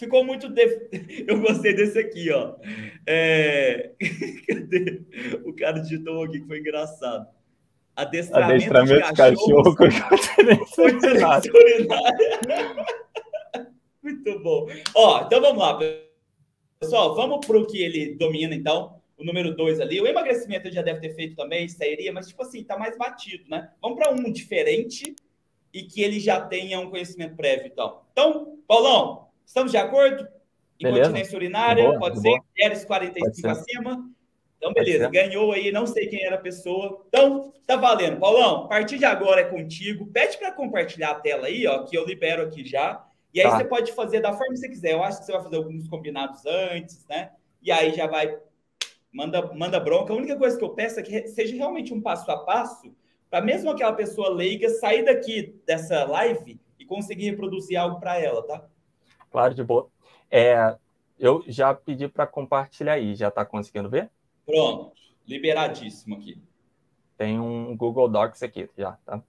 ficou muito... Eu gostei desse aqui, ó. Cadê? O cara digitou aqui que foi engraçado. Adestramento de Adestramento de cachorro cachorros com continência urinária. continência urinária. Muito bom. Ó, então vamos lá, pessoal. Vamos para o que ele domina, então. O número 2 ali. O emagrecimento ele já deve ter feito também, sairia, mas, tipo assim, tá mais batido, né? Vamos para um diferente e que ele já tenha um conhecimento prévio, então. Então, Paulão, estamos de acordo? Beleza? Incontinência De urinária, boa, pode de ser? boa. Mulheres Pode 45 ser, acima? Então, pode beleza. ser. Ganhou aí, não sei quem era a pessoa. Então, tá valendo. Paulão, a partir de agora é contigo. Pede para compartilhar a tela aí, ó, que eu libero aqui já. E aí Tá. você pode fazer da forma que você quiser. Eu acho que você vai fazer alguns combinados antes, né? E aí já vai, manda bronca. A única coisa que eu peço é que seja realmente um passo a passo, para mesmo aquela pessoa leiga sair daqui dessa live e conseguir reproduzir algo para ela, tá? Claro, de boa. Eu já pedi para compartilhar aí. Já está conseguindo ver? Pronto. Liberadíssimo aqui. Tem um Google Docs aqui, já, tá?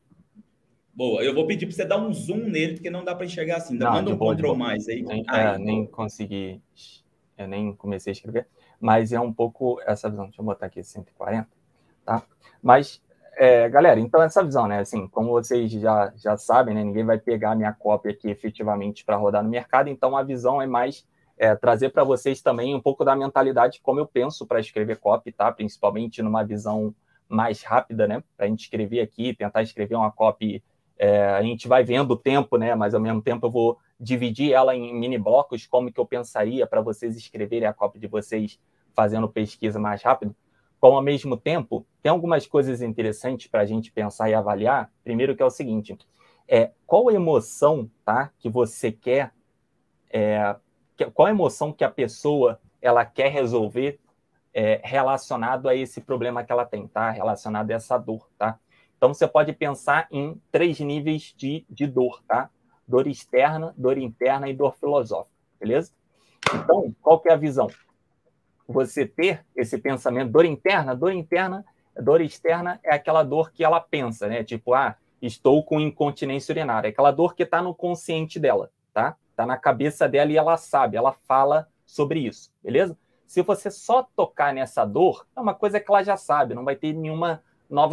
Boa. Eu vou pedir para você dar um zoom nele, porque não dá para enxergar assim. Não, Manda de um boa, de Ctrl boa. mais aí. Nem consegui, nem comecei a escrever, mas é um pouco essa visão. Deixa eu botar aqui 140, tá? Mas, galera, então essa visão, né? Assim, como vocês já sabem, né? Ninguém vai pegar a minha cópia aqui efetivamente para rodar no mercado, então a visão é mais trazer para vocês também um pouco da mentalidade como eu penso para escrever copy, tá? Principalmente numa visão mais rápida, né? Para a gente escrever aqui, tentar escrever uma copy. A gente vai vendo o tempo, né? Mas ao mesmo tempo eu vou dividir ela em mini blocos, como que eu pensaria para vocês escreverem a cópia de vocês fazendo pesquisa mais rápido. Como ao mesmo tempo, tem algumas coisas interessantes para a gente pensar e avaliar. Primeiro que é o seguinte, qual emoção, tá, que você quer, qual a emoção que a pessoa ela quer resolver relacionado a esse problema que ela tem, tá? Relacionado a essa dor, tá? Então, você pode pensar em 3 níveis de dor, tá? Dor externa, dor interna e dor filosófica, beleza? Então, qual que é a visão? Você ter esse pensamento, dor externa é aquela dor que ela pensa, né? Tipo, estou com incontinência urinária. É aquela dor que está no consciente dela, tá? Está na cabeça dela e ela sabe, ela fala sobre isso, beleza? Se você só tocar nessa dor, é uma coisa que ela já sabe, não vai ter nenhuma não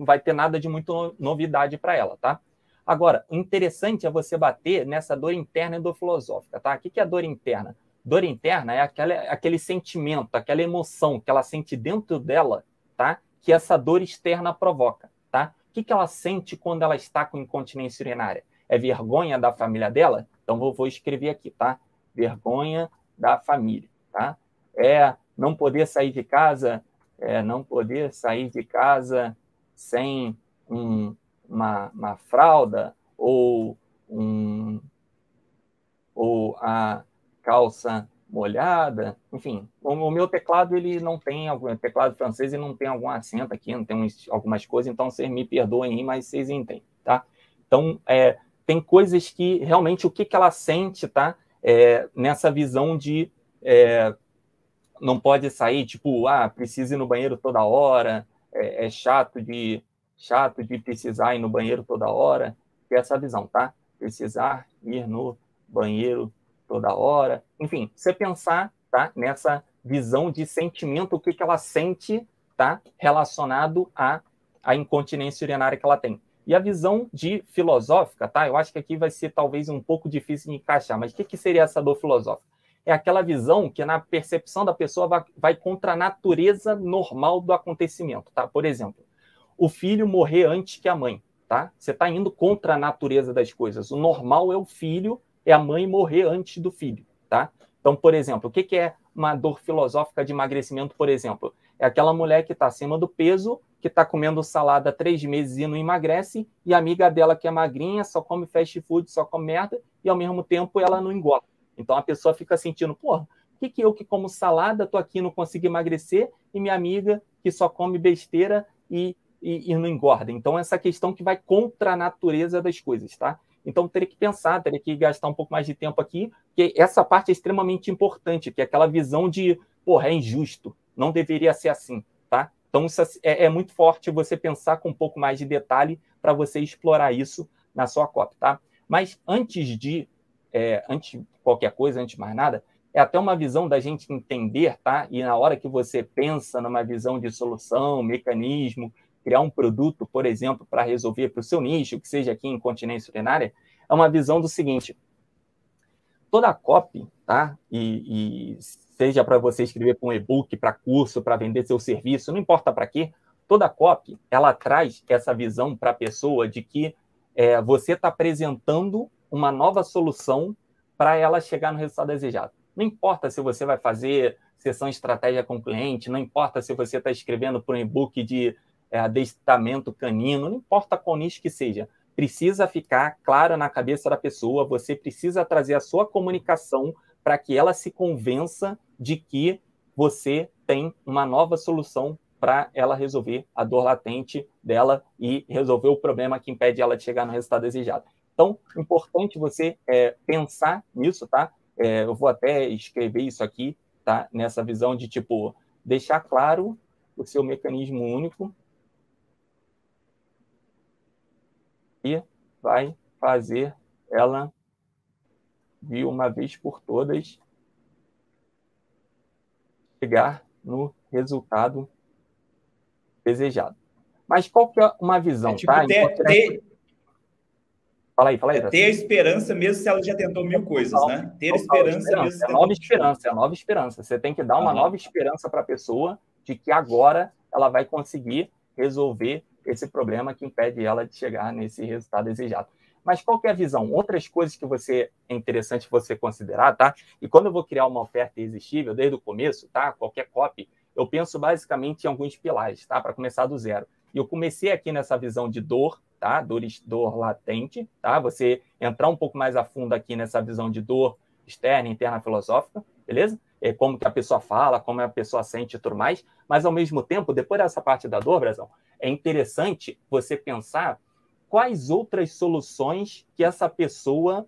vai ter nada de muito novidade para ela, tá? Agora, o interessante é você bater nessa dor interna e dor filosófica, tá? O que é dor interna? Dor interna é aquele sentimento, aquela emoção que ela sente dentro dela, tá? Que essa dor externa provoca, tá? O que ela sente quando ela está com incontinência urinária? É vergonha da família dela? Então, vou escrever aqui, tá? Vergonha da família, tá? Não poder sair de casa, não poder sair de casa sem uma fralda ou a calça molhada, enfim. O meu teclado, ele não tem teclado francês, ele não tem algum acento aqui, não tem algumas coisas, então vocês me perdoem aí, mas vocês entendem, tá? Então, tem coisas que realmente o que ela sente, tá? Nessa visão de não pode sair, tipo, precisa ir no banheiro toda hora, é chato de precisar ir no banheiro toda hora, que é essa visão, tá? Precisar ir no banheiro toda hora. Enfim, você pensar, tá? Nessa visão de sentimento, o que ela sente, tá? Relacionado à incontinência urinária que ela tem. E a visão de filosófica, tá? Eu acho que aqui vai ser talvez um pouco difícil de encaixar, mas o que seria essa dor filosófica? É aquela visão que na percepção da pessoa vai contra a natureza normal do acontecimento, tá? Por exemplo, o filho morrer antes que a mãe, tá? Você está indo contra a natureza das coisas. O normal é o filho, é a mãe morrer antes do filho, tá? Então, por exemplo, o que é uma dor filosófica de emagrecimento, por exemplo? É aquela mulher que está acima do peso, que está comendo salada há 3 meses e não emagrece, e a amiga dela que é magrinha, só come fast food, só come merda, e ao mesmo tempo ela não engorda. Então a pessoa fica sentindo, porra, por que eu que como salada, tô aqui, não consigo emagrecer, e minha amiga que só come besteira e não engorda? Então essa questão que vai contra a natureza das coisas, tá? Então teria que pensar, teria que gastar um pouco mais de tempo aqui, porque essa parte é extremamente importante, que é aquela visão de, porra, é injusto, não deveria ser assim, tá? Então isso é muito forte você pensar com um pouco mais de detalhe para você explorar isso na sua copy, tá? Mas antes de antes de qualquer coisa, antes de mais nada, é até uma visão da gente entender, tá? E na hora que você pensa numa visão de solução, mecanismo, criar um produto, por exemplo, para resolver para o seu nicho, que seja aqui incontinência urinária, é uma visão do seguinte: toda copy, tá? E seja para você escrever para um e-book, para curso, para vender seu serviço, não importa para quê, toda copy, ela traz essa visão para a pessoa de que você está apresentando uma nova solução para ela chegar no resultado desejado. Não importa se você vai fazer sessão de estratégia com o cliente, não importa se você está escrevendo para um e-book de adestramento canino, não importa qual nicho que seja. Precisa ficar claro na cabeça da pessoa, você precisa trazer a sua comunicação para que ela se convença de que você tem uma nova solução para ela resolver a dor latente dela e resolver o problema que impede ela de chegar no resultado desejado. Então, é importante você pensar nisso, tá? Eu vou até escrever isso aqui, tá? Nessa visão de, tipo, deixar claro o seu mecanismo único e vai fazer ela, de uma vez por todas, chegar no resultado desejado. Mas qual que é uma visão, tipo, tá? Fala aí. Ter a esperança mesmo se ela já tentou mil coisas, né? Ter esperança mesmo se é a nova esperança. Você tem que dar uma nova esperança para a pessoa de que agora ela vai conseguir resolver esse problema que impede ela de chegar nesse resultado desejado. Mas qual que é a visão? Outras coisas que é interessante você considerar, tá? E quando eu vou criar uma oferta irresistível, desde o começo, tá? Qualquer copy, eu penso basicamente em alguns pilares, tá? Para começar do zero. E eu comecei aqui nessa visão de dor, tá? Dor latente, tá? Você entrar um pouco mais a fundo aqui nessa visão de dor externa, interna, filosófica, beleza? Como que a pessoa fala, como a pessoa sente e tudo mais. Mas, ao mesmo tempo, depois dessa parte da dor, Brazão, é interessante você pensar quais outras soluções que essa pessoa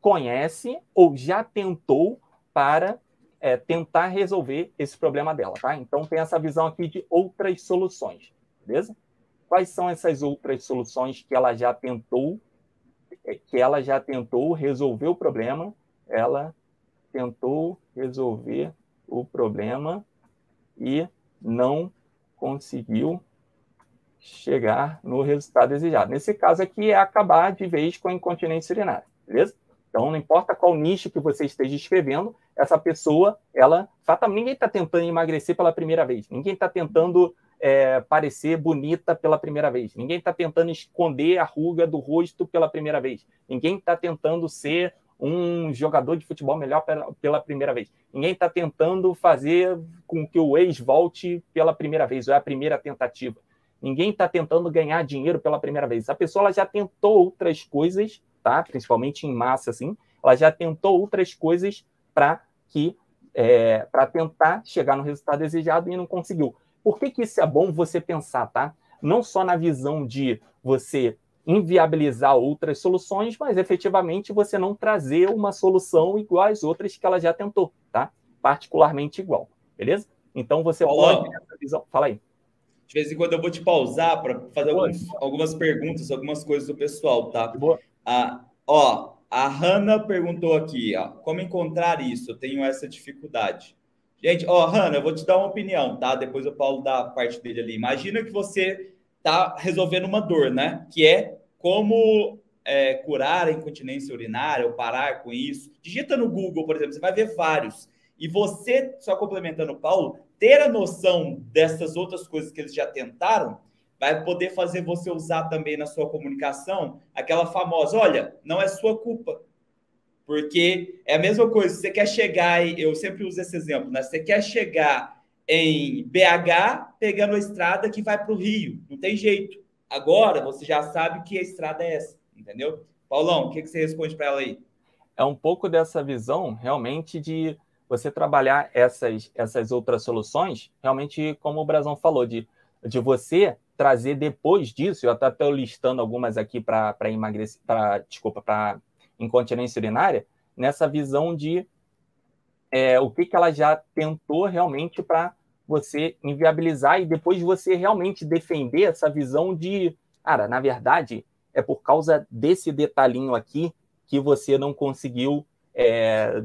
conhece ou já tentou para tentar resolver esse problema dela, tá? Então, tem essa visão aqui de outras soluções, beleza? Quais são essas outras soluções que ela já tentou resolver o problema? Ela tentou resolver o problema e não conseguiu chegar no resultado desejado. Nesse caso aqui, é acabar de vez com a incontinência urinária, beleza? Então, não importa qual nicho que você esteja escrevendo, essa pessoa, ninguém está tentando emagrecer pela primeira vez, ninguém está tentando parecer bonita pela primeira vez, ninguém está tentando esconder a ruga do rosto pela primeira vez, ninguém está tentando ser um jogador de futebol melhor pela primeira vez, ninguém está tentando fazer com que o ex volte pela primeira vez, ou é a primeira tentativa. Ninguém está tentando ganhar dinheiro pela primeira vez. A pessoa ela já tentou outras coisas, tá? Principalmente em massa, assim. Ela já tentou outras coisas para tentar chegar no resultado desejado e não conseguiu. Por que isso é bom você pensar, tá? Não só na visão de você inviabilizar outras soluções, mas efetivamente você não trazer uma solução igual às outras que ela já tentou, tá? Particularmente igual, beleza? Então você pode... Fala aí. De vez em quando eu vou te pausar para fazer algumas perguntas, algumas coisas do pessoal, tá? A Hanna perguntou aqui, como encontrar isso? Eu tenho essa dificuldade. Gente, Hanna, eu vou te dar uma opinião, tá? Depois o Paulo dá a parte dele ali. Imagina que você tá resolvendo uma dor, né? Que é como curar a incontinência urinária ou parar com isso. Digita no Google, por exemplo, você vai ver vários. E você, só complementando o Paulo, ter a noção dessas outras coisas que eles já tentaram, vai poder fazer você usar também na sua comunicação aquela famosa, olha, não é sua culpa. Porque é a mesma coisa, você quer chegar, eu sempre uso esse exemplo, né? Você quer chegar em BH pegando a estrada que vai para o Rio, não tem jeito. Agora você já sabe que a estrada é essa, entendeu? Paulão, o que você responde para ela aí? É um pouco dessa visão, realmente, de você trabalhar essas outras soluções, realmente, como o Brazão falou, de você trazer depois disso, eu até estou listando algumas aqui para emagrecer, para incontinência urinária, nessa visão de o que ela já tentou realmente para você inviabilizar e depois você realmente defender essa visão de, cara, na verdade, é por causa desse detalhinho aqui que você não conseguiu,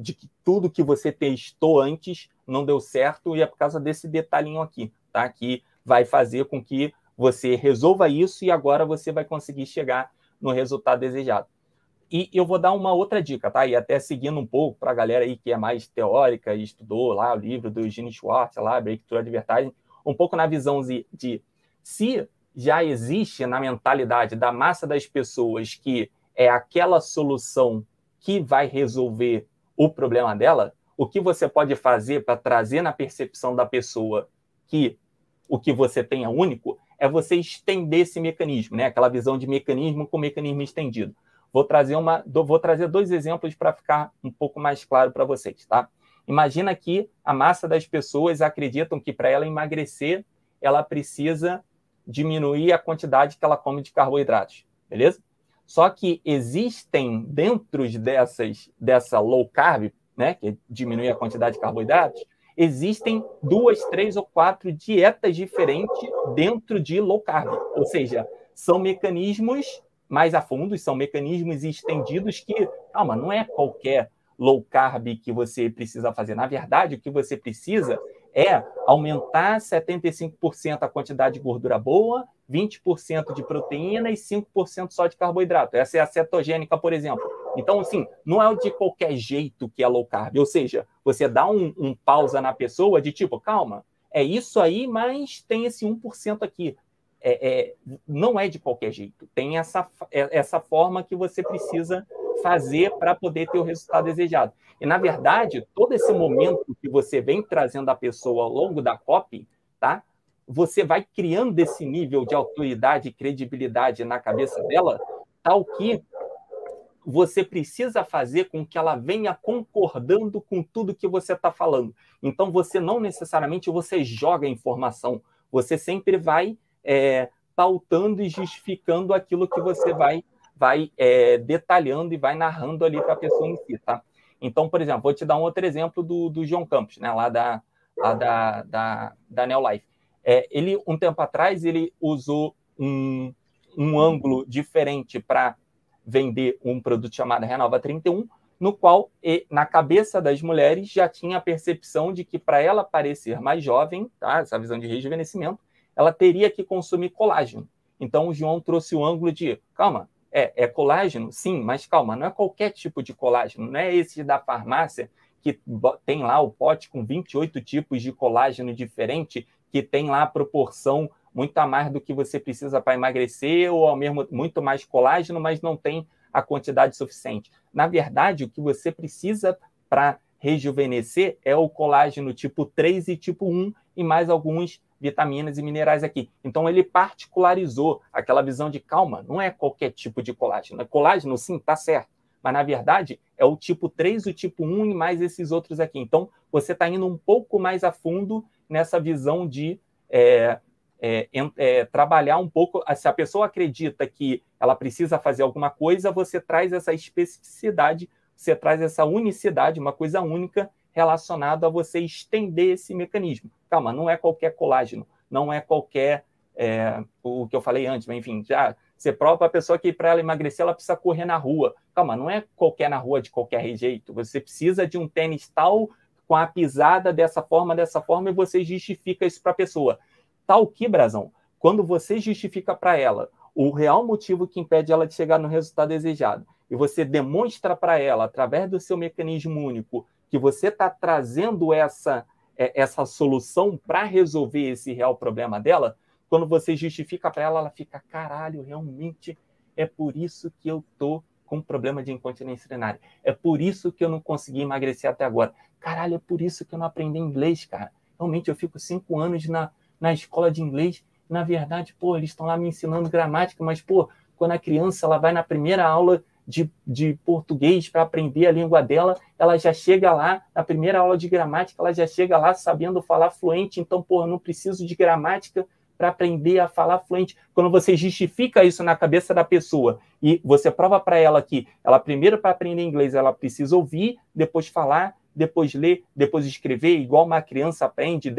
de que tudo que você testou antes não deu certo, e é por causa desse detalhinho aqui, tá? Que vai fazer com que você resolva isso e agora você vai conseguir chegar no resultado desejado. E eu vou dar uma outra dica, tá? E até seguindo um pouco para a galera aí que é mais teórica e estudou lá o livro do Gene Schwartz, lá, Breakthrough Advertising, um pouco na visão de se já existe na mentalidade da massa das pessoas que é aquela solução que vai resolver o problema dela, o que você pode fazer para trazer na percepção da pessoa que o que você tem é único, é você estender esse mecanismo, né? Aquela visão de mecanismo com mecanismo estendido. Vou trazer 2 exemplos para ficar um pouco mais claro para vocês, tá? Imagina que a massa das pessoas acreditam que para ela emagrecer, ela precisa diminuir a quantidade que ela come de carboidratos, beleza? Só que existem dentro dessa low carb, né, que diminui a quantidade de carboidratos, existem 2, 3 ou 4 dietas diferentes dentro de low carb. Ou seja, são mecanismos mais a fundo, são mecanismos estendidos que, calma, não é qualquer low carb que você precisa fazer. Na verdade, o que você precisa é aumentar 75% a quantidade de gordura boa, 20% de proteína e 5% só de carboidrato. Essa é a cetogênica, por exemplo. Então, assim, não é de qualquer jeito que é low carb. Ou seja, você dá um pausa na pessoa de tipo, calma, é isso aí, mas tem esse 1% aqui. Não é de qualquer jeito. Tem essa forma que você precisa fazer para poder ter o resultado desejado. E, na verdade, todo esse momento que você vem trazendo a pessoa ao longo da copy, tá? Você vai criando esse nível de autoridade e credibilidade na cabeça dela, tal que você precisa fazer com que ela venha concordando com tudo que você está falando. Então, você não necessariamente você joga a informação, você sempre vai pautando e justificando aquilo que você vai detalhando e vai narrando ali para a pessoa em si, tá? Então, por exemplo, vou te dar um outro exemplo do João Campos, né, lá da Neolife. Ele, um tempo atrás, ele usou um ângulo diferente para vender um produto chamado Renova 31, no qual, na cabeça das mulheres, já tinha a percepção de que para ela parecer mais jovem, tá, essa visão de rejuvenescimento, ela teria que consumir colágeno. Então, o João trouxe o ângulo de, calma, é colágeno? Sim, mas calma, não é qualquer tipo de colágeno, não é esse da farmácia que tem lá o pote com 28 tipos de colágeno diferente, que tem lá a proporção muito a mais do que você precisa para emagrecer, ou ao mesmo muito mais colágeno, mas não tem a quantidade suficiente. Na verdade, o que você precisa para rejuvenescer é o colágeno tipo 3 e tipo 1 e mais alguns vitaminas e minerais aqui. Então, ele particularizou aquela visão de calma, não é qualquer tipo de colágeno. É colágeno, sim, tá certo. Mas, na verdade, é o tipo 3, o tipo 1 e mais esses outros aqui. Então, você está indo um pouco mais a fundo nessa visão de trabalhar um pouco. Se a pessoa acredita que ela precisa fazer alguma coisa, você traz essa especificidade, você traz essa unicidade, uma coisa única relacionada a você estender esse mecanismo. Calma, não é qualquer colágeno, não é qualquer, o que eu falei antes, mas enfim, já você prova para a pessoa que para ela emagrecer ela precisa correr na rua. Calma, não é qualquer na rua de qualquer jeito, você precisa de um tênis tal, com a pisada dessa forma, e você justifica isso para a pessoa. Tal que, Brazão, quando você justifica para ela o real motivo que impede ela de chegar no resultado desejado, e você demonstra para ela, através do seu mecanismo único, que você está trazendo essa solução para resolver esse real problema dela, quando você justifica para ela, ela fica, caralho, realmente é por isso que eu estou com problema de incontinência urinária. É por isso que eu não consegui emagrecer até agora. Caralho, é por isso que eu não aprendi inglês, cara. Realmente, eu fico 5 anos na escola de inglês. Na verdade, pô, eles estão lá me ensinando gramática, mas, pô, quando a criança ela vai na primeira aula de português para aprender a língua dela, ela já chega lá, na primeira aula de gramática, ela já chega lá sabendo falar fluente, então, pô, eu não preciso de gramática para aprender a falar fluente. Quando você justifica isso na cabeça da pessoa e você prova para ela que ela primeiro, para aprender inglês, ela precisa ouvir, depois falar, depois ler, depois escrever, igual uma criança aprende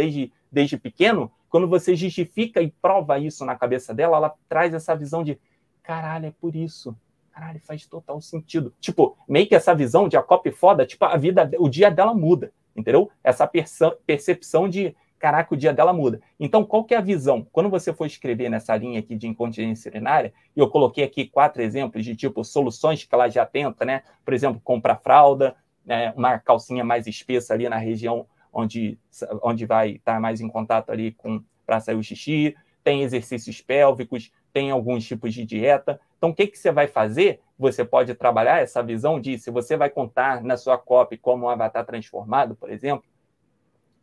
desde pequeno, quando você justifica e prova isso na cabeça dela, ela traz essa visão de, caralho, é por isso. caralho, faz total sentido. Tipo, meio que essa visão de a copy foda, tipo, a vida, o dia dela muda, entendeu? Essa percepção de, caraca, o dia dela muda. Então, qual que é a visão? Quando você for escrever nessa linha aqui de incontinência urinária, e eu coloquei aqui 4 exemplos de, tipo, soluções que ela já tenta, né? Por exemplo, comprar fralda, né? Uma calcinha mais espessa ali na região onde vai estar mais em contato ali para sair o xixi, tem exercícios pélvicos, tem alguns tipos de dieta. Então, o que você vai fazer? Você pode trabalhar essa visão de, se você vai contar na sua copy como um avatar transformado, por exemplo,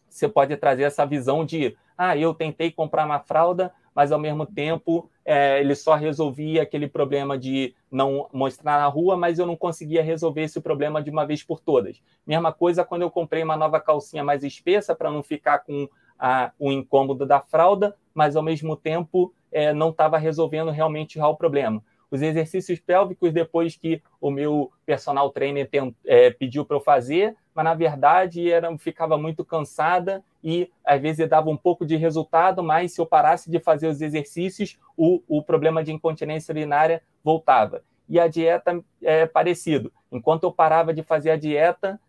você pode trazer essa visão de, eu tentei comprar uma fralda, mas ao mesmo tempo ele só resolvia aquele problema de não mostrar na rua, mas eu não conseguia resolver esse problema de uma vez por todas. Mesma coisa quando eu comprei uma nova calcinha mais espessa para não ficar com o incômodo da fralda, mas ao mesmo tempo não estava resolvendo realmente o problema. Os exercícios pélvicos, depois que o meu personal trainer pediu para eu fazer, mas na verdade ficava muito cansada e às vezes dava um pouco de resultado, mas se eu parasse de fazer os exercícios, o problema de incontinência urinária voltava. E a dieta é parecido. Enquanto eu parava de fazer a dieta,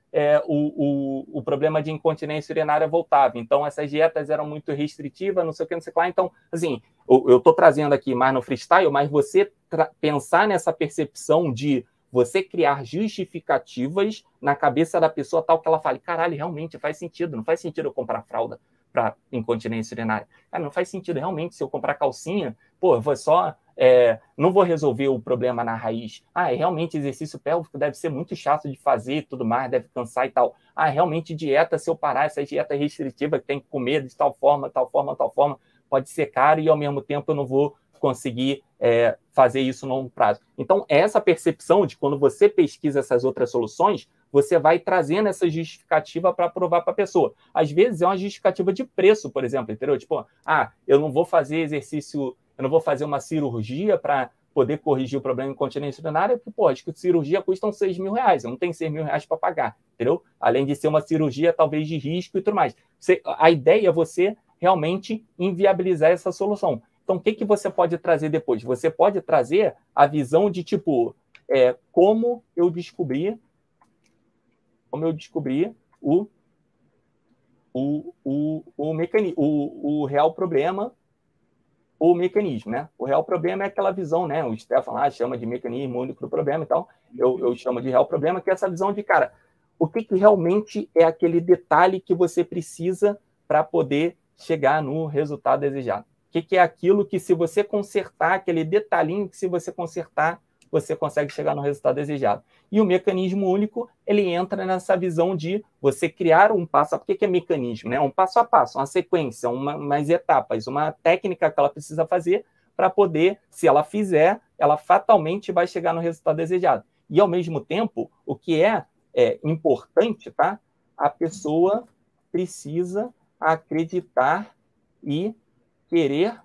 o problema de incontinência urinária voltava. Então, essas dietas eram muito restritivas, não sei o que, não sei o que lá. Então, assim, eu estou trazendo aqui mais no freestyle, mas você pensar nessa percepção de você criar justificativas na cabeça da pessoa tal que ela fale, caralho, realmente faz sentido, não faz sentido eu comprar fralda para incontinência urinária. Cara, não faz sentido realmente se eu comprar calcinha, pô, eu vou só... não vou resolver o problema na raiz. Realmente exercício pélvico deve ser muito chato de fazer e tudo mais, deve cansar e tal. Realmente dieta, se eu parar essa dieta restritiva que tem que comer de tal forma, pode ser caro e ao mesmo tempo eu não vou conseguir fazer isso no longo prazo. Então, essa percepção de quando você pesquisa essas outras soluções, você vai trazendo essa justificativa para provar para a pessoa. Às vezes é uma justificativa de preço, por exemplo, entendeu? Tipo, eu não vou fazer exercício, eu não vou fazer uma cirurgia para poder corrigir o problema de incontinência urinária, porque, pô, acho que cirurgia custa uns R$6.000, eu não tenho R$6.000 para pagar, entendeu? Além de ser uma cirurgia, talvez, de risco e tudo mais. A ideia é você realmente inviabilizar essa solução. Então, o que você pode trazer depois? Você pode trazer a visão de, tipo, como eu descobri o real problema, o mecanismo, né? O real problema é aquela visão, né? O Stefan lá chama de mecanismo único do problema e tal. Eu chamo de real problema, que é essa visão de, cara, o que realmente é aquele detalhe que você precisa para poder chegar no resultado desejado? O que é aquilo que, se você consertar, aquele detalhinho que, se você consertar, você consegue chegar no resultado desejado. E o mecanismo único, ele entra nessa visão de você criar um passo a passo. O que é mecanismo? Né? Um passo a passo, uma sequência, umas etapas, uma técnica que ela precisa fazer para poder, se ela fizer, ela fatalmente vai chegar no resultado desejado. E, ao mesmo tempo, o que é importante, tá? A pessoa precisa acreditar e querer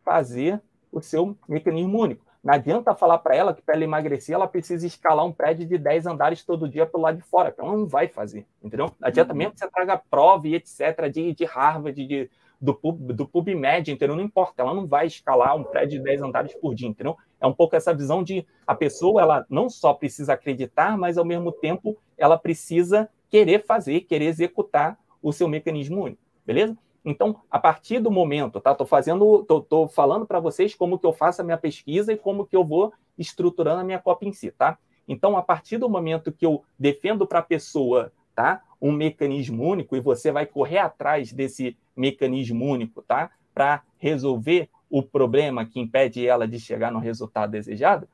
fazer o seu mecanismo único. Não adianta falar para ela que, para ela emagrecer, ela precisa escalar um prédio de 10 andares todo dia pelo lado de fora, que ela não vai fazer, entendeu? Não adianta mesmo que você traga prova e etc. de Harvard, do PubMed, entendeu? Não importa, ela não vai escalar um prédio de 10 andares por dia, entendeu? É um pouco essa visão de a pessoa, ela não só precisa acreditar, mas, ao mesmo tempo, ela precisa querer fazer, querer executar o seu mecanismo único, beleza? Então, a partir do momento, tá? Tô falando para vocês como que eu faço a minha pesquisa e como que eu vou estruturando a minha cópia em si, tá? Então, a partir do momento que eu defendo para a pessoa, tá, um mecanismo único, e você vai correr atrás desse mecanismo único, tá, para resolver o problema que impede ela de chegar no resultado desejado,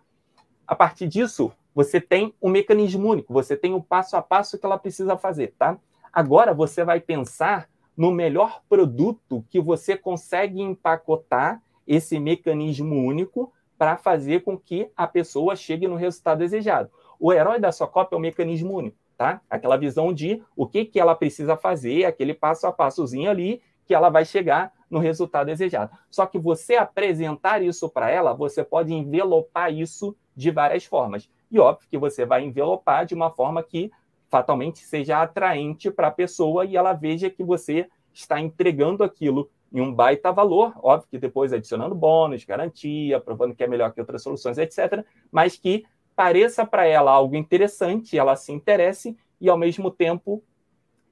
a partir disso, você tem um mecanismo único, você tem o passo a passo que ela precisa fazer, tá? Agora, você vai pensar no melhor produto que você consegue empacotar esse mecanismo único para fazer com que a pessoa chegue no resultado desejado. O herói da sua cópia é o mecanismo único, tá? Aquela visão de o que ela precisa fazer, aquele passo a passozinho ali, que ela vai chegar no resultado desejado. Só que você apresentar isso para ela, você pode envelopar isso de várias formas. E óbvio que você vai envelopar de uma forma que fatalmente seja atraente para a pessoa e ela veja que você está entregando aquilo em um baita valor, óbvio que depois adicionando bônus, garantia, provando que é melhor que outras soluções, etc., mas que pareça para ela algo interessante, ela se interesse e, ao mesmo tempo,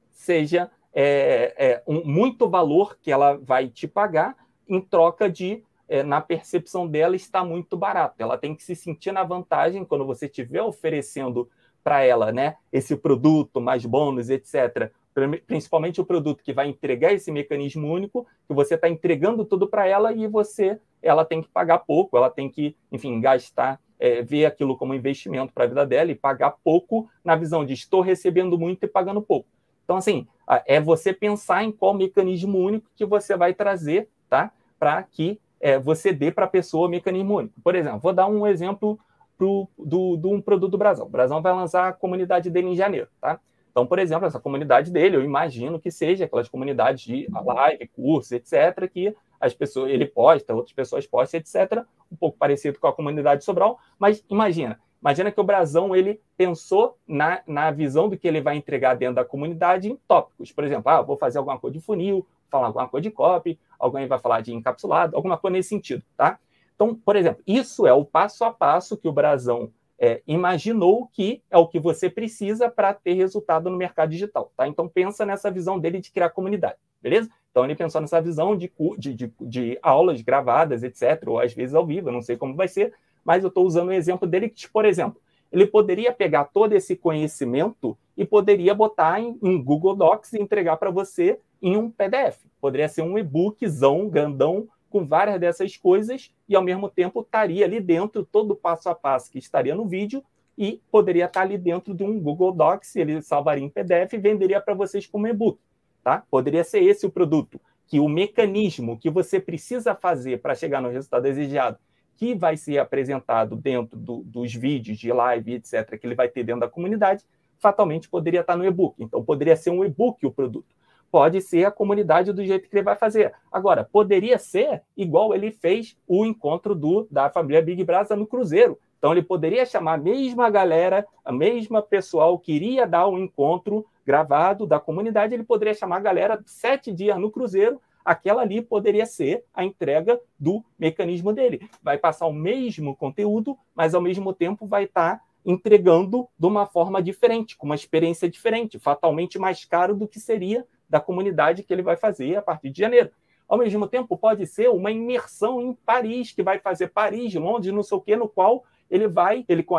seja muito valor que ela vai te pagar em troca de, na percepção dela, está muito barato. Ela tem que se sentir na vantagem quando você estiver oferecendo para ela, né, esse produto, mais bônus, etc., principalmente o produto que vai entregar esse mecanismo único, que você está entregando tudo para ela e ela tem que pagar pouco, ela tem que, enfim, gastar, ver aquilo como investimento para a vida dela e pagar pouco na visão de estou recebendo muito e pagando pouco. Então, assim, é você pensar em qual mecanismo único que você vai trazer, tá? Para que você dê para a pessoa o mecanismo único. Por exemplo, vou dar um exemplo de um produto do Brasão. O Brasão vai lançar a comunidade dele em janeiro, tá? Então, por exemplo, essa comunidade dele, eu imagino que seja aquelas comunidades de live, curso, etc., que ele posta, outras pessoas postam, etc., um pouco parecido com a comunidade Sobral, mas imagina que o Brasão, ele pensou na visão do que ele vai entregar dentro da comunidade em tópicos. Por exemplo, vou fazer alguma coisa de funil, falar alguma coisa de copy, alguém vai falar de encapsulado, alguma coisa nesse sentido, tá? Então, por exemplo, isso é o passo a passo que o Brasão imaginou que é o que você precisa para ter resultado no mercado digital, tá? Então, pensa nessa visão dele de criar comunidade, beleza? Então, ele pensou nessa visão de aulas gravadas, etc., ou às vezes ao vivo, eu não sei como vai ser, mas eu estou usando o exemplo dele que, por exemplo, ele poderia pegar todo esse conhecimento e poderia botar em Google Docs e entregar para você em um PDF. Poderia ser um e-bookzão, grandão, com várias dessas coisas e, ao mesmo tempo, estaria ali dentro todo o passo a passo que estaria no vídeo e poderia estar ali dentro de um Google Docs, ele salvaria em PDF e venderia para vocês como e-book, tá? Poderia ser esse o produto, que o mecanismo que você precisa fazer para chegar no resultado desejado, que vai ser apresentado dentro dos vídeos de live, etc., que ele vai ter dentro da comunidade, fatalmente poderia estar no e-book. Então, poderia ser um e-book o produto. Pode ser a comunidade do jeito que ele vai fazer. Agora, poderia ser igual ele fez o encontro da família Big Brasa no Cruzeiro. Então, ele poderia chamar a mesma galera, a mesma pessoal que iria dar o encontro gravado da comunidade, ele poderia chamar a galera 7 dias no Cruzeiro, aquela ali poderia ser a entrega do mecanismo dele. Vai passar o mesmo conteúdo, mas, ao mesmo tempo, vai estar entregando de uma forma diferente, com uma experiência diferente, fatalmente mais caro do que seria da comunidade que ele vai fazer a partir de janeiro. Ao mesmo tempo, pode ser uma imersão em Paris, que vai fazer Paris, Londres, não sei o quê, no qual ele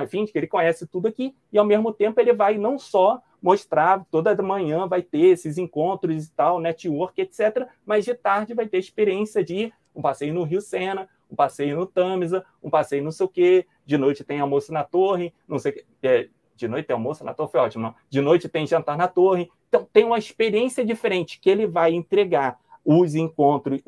finge que ele conhece tudo aqui, e ao mesmo tempo ele vai não só mostrar, toda manhã vai ter esses encontros e tal, network, etc., mas de tarde vai ter experiência de um passeio no Rio Sena, um passeio no Tamisa, um passeio não sei o quê, de noite tem almoço na torre, não sei o quê. De noite tem almoço na torre, foi ótimo, não? De noite tem jantar na torre. Então, tem uma experiência diferente que ele vai entregar os encontros,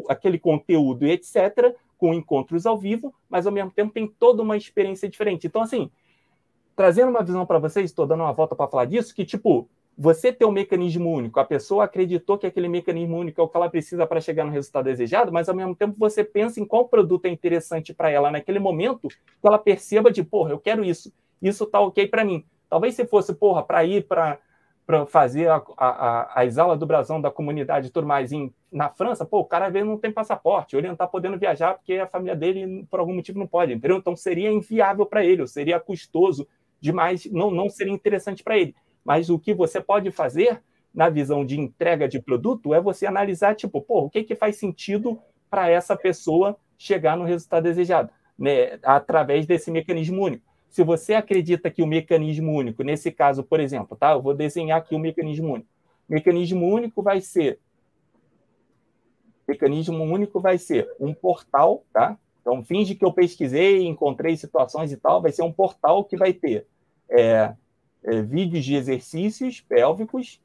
aquele conteúdo, etc., com encontros ao vivo, mas, ao mesmo tempo, tem toda uma experiência diferente. Então, assim, trazendo uma visão para vocês, estou dando uma volta para falar disso, que, tipo, você ter um mecanismo único, a pessoa acreditou que aquele mecanismo único é o que ela precisa para chegar no resultado desejado, mas, ao mesmo tempo, você pensa em qual produto é interessante para ela naquele momento, que ela perceba de, porra, eu quero isso. Isso tá ok para mim. Talvez se fosse, para ir para fazer as aulas do Brasão da comunidade e tudo mais na França, o cara às vezes não tem passaporte, ou ele não está podendo viajar porque a família dele, por algum motivo, não pode, entendeu? Então seria inviável para ele, ou seria custoso demais, não seria interessante para ele. Mas o que você pode fazer, na visão de entrega de produto, é você analisar, o que faz sentido para essa pessoa chegar no resultado desejado, né? Através desse mecanismo único. Se você acredita que o mecanismo único, nesse caso, por exemplo, tá? Eu vou desenhar aqui o mecanismo único. O mecanismo único vai ser um portal, tá? Então, finge que eu pesquisei, encontrei situações e tal, vai ser um portal que vai ter vídeos de exercícios pélvicos.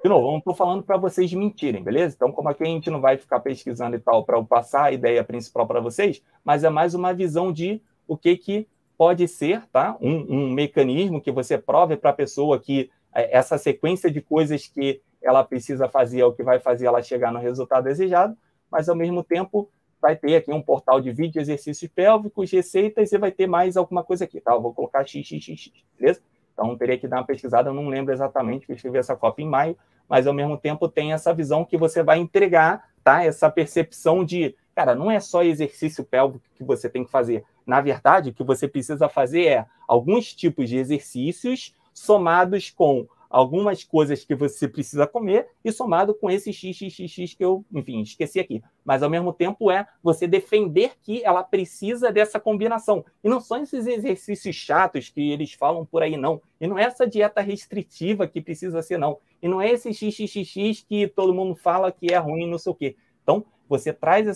De novo, não estou falando para vocês mentirem, beleza? Então, como aqui a gente não vai ficar pesquisando e tal para eu passar a ideia principal para vocês, mas é mais uma visão de o que pode ser, tá? Um mecanismo que você prove para a pessoa que essa sequência de coisas que ela precisa fazer é o que vai fazer ela chegar no resultado desejado, mas, ao mesmo tempo, vai ter aqui um portal de vídeo, exercícios pélvicos, receitas, e vai ter mais alguma coisa aqui, tá? Eu vou colocar XXX, beleza? Então, teria que dar uma pesquisada, eu não lembro exatamente, porque eu escrevi essa cópia em maio, mas, ao mesmo tempo, tem essa visão que você vai entregar, tá? Essa percepção de Cara, não é só exercício pélvico que você tem que fazer. Na verdade, o que você precisa fazer é alguns tipos de exercícios somados com algumas coisas que você precisa comer e somado com esse XXX que eu, enfim, esqueci aqui. Mas, ao mesmo tempo, é você defender que ela precisa dessa combinação. E não são esses exercícios chatos que eles falam por aí, não. E não é essa dieta restritiva que precisa ser, não. E não é esse XXX que todo mundo fala que é ruim, não sei o quê. Então, você traz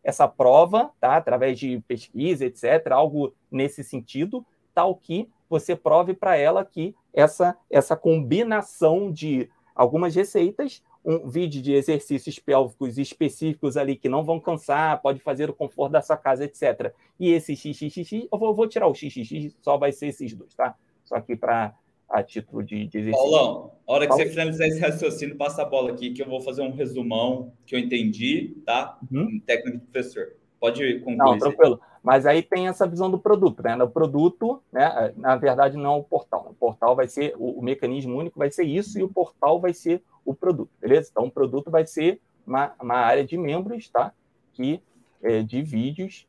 essa prova, tá? Através de pesquisa, etc., algo nesse sentido, tal que você prove para ela que essa combinação de algumas receitas, um vídeo de exercícios pélvicos específicos ali que não vão cansar, pode fazer o conforto da sua casa, etc. E esse XXX, eu vou tirar o XXX, só vai ser esses dois, tá? Só aqui a título de exercício. Paulão, a hora que você finalizar esse raciocínio, passa a bola aqui, que eu vou fazer um resumão que eu entendi, tá? Um técnico de professor. Pode concluir. Não, tranquilo. Mas aí tem essa visão do produto, né? O produto, né? Na verdade, não é o portal. O portal vai ser, o mecanismo único vai ser isso e o portal vai ser o produto, beleza? Então, o produto vai ser uma área de membros, tá? De vídeos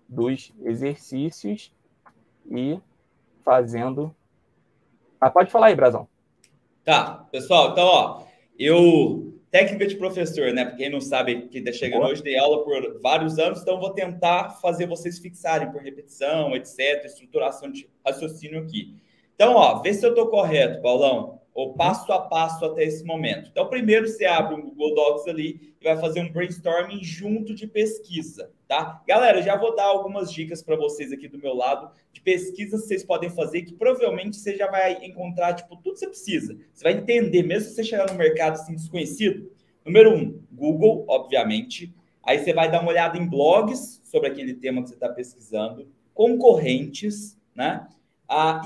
dos exercícios e fazendo... Ah, pode falar aí, Brazão. Tá, pessoal, então, ó, técnica de professor, né? Pra quem não sabe, quem tá chegando hoje, dei aula por vários anos, então vou tentar fazer vocês fixarem por repetição, etc., estruturação de raciocínio aqui. Então, ó, vê se eu tô correto, Paulão, o passo a passo até esse momento. Então, primeiro você abre um Google Docs ali e vai fazer um brainstorming junto de pesquisa, tá? Galera, eu já vou dar algumas dicas para vocês aqui do meu lado de pesquisas que vocês podem fazer, que provavelmente você já vai encontrar, tipo, tudo que você precisa. Você vai entender, mesmo se você chegar no mercado assim, desconhecido. Número 1, Google, obviamente. Aí você vai dar uma olhada em blogs sobre aquele tema que você está pesquisando, concorrentes, né?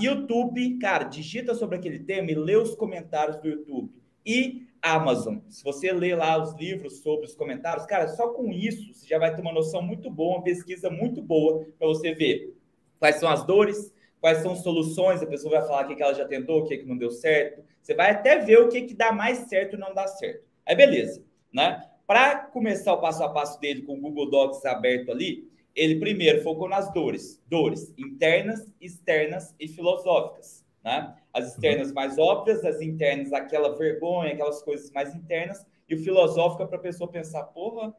YouTube, cara, digita sobre aquele tema e lê os comentários do YouTube. E Amazon, se você lê lá os livros sobre os comentários, cara, só com isso você já vai ter uma noção muito boa, uma pesquisa muito boa para você ver quais são as dores, quais são as soluções, a pessoa vai falar o que ela já tentou, o que não deu certo. Você vai até ver o que dá mais certo e não dá certo. Aí beleza, né? Para começar o passo a passo dele com o Google Docs aberto ali, ele primeiro focou nas dores internas, externas e filosóficas, né? As externas mais óbvias, as internas aquela vergonha, aquelas coisas mais internas, e o filosófico é para a pessoa pensar, porra,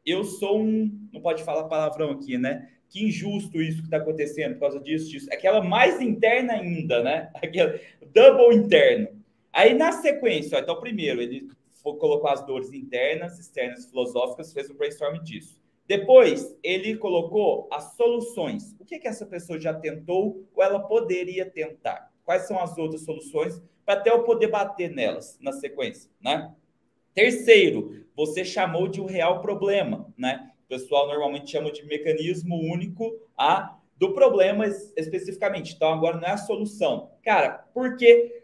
eu sou não pode falar palavrão aqui, né? Que injusto isso que está acontecendo por causa disso. Aquela mais interna ainda, né? Aquela double interno. Aí na sequência, ó, então primeiro ele colocou as dores internas, externas, filosóficas, fez um brainstorming disso. Depois, ele colocou as soluções. O que essa pessoa já tentou ou ela poderia tentar? Quais são as outras soluções para até eu poder bater nelas na sequência, né? Terceiro, você chamou de um real problema, né? O pessoal normalmente chama de mecanismo único do problema especificamente. Então, agora não é a solução. Cara, por que